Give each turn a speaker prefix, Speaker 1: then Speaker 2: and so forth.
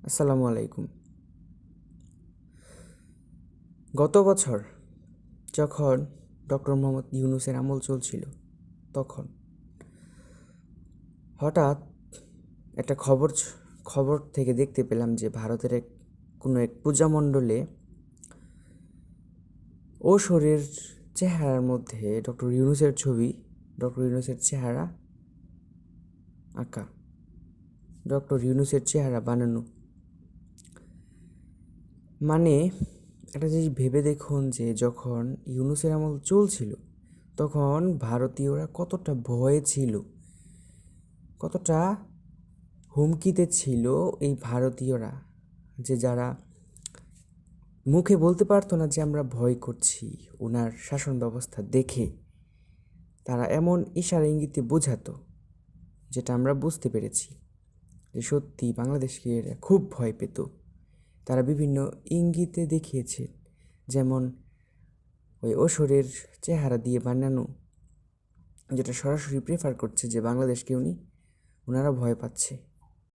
Speaker 1: আসসালামু আলাইকুম। গত বছর যখন ডক্টর মোহাম্মদ ইউনূসের আমল চলছিল, তখন হঠাৎ একটা খবর থেকে দেখতে পেলাম যে ভারতের কোনো এক পূজা মণ্ডলে ও শরীর চেহারার মধ্যে ডক্টর ইউনূসের ছবি, ডক্টর ইউনূসের চেহারা আঁকা, ডক্টর ইউনূসের চেহারা বানানো। মানে একটা জিনিস ভেবে দেখুন যে যখন ইউনূসের আমল চলছিল, তখন ভারতীয়রা কতটা ভয়ে ছিল, কতটা হুমকিতে ছিল এই ভারতীয়রা, যে যারা মুখে বলতে পারতো না যে আমরা ভয় করছি ওনার শাসন ব্যবস্থা দেখে, তারা এমন ইশারা ইঙ্গিতে বোঝাতো, যেটা আমরা বুঝতে পেরেছি যে সত্যি বাংলাদেশকে এরা খুব ভয় পেত। তারা বিভিন্ন ইঙ্গিতে দেখিয়েছে, যেমন ওই অসুরের চেহারা দিয়ে বানানো, যেটা সরাসরি প্রেফার করছে যে বাংলাদেশকে ওনারা ভয় পাচ্ছে।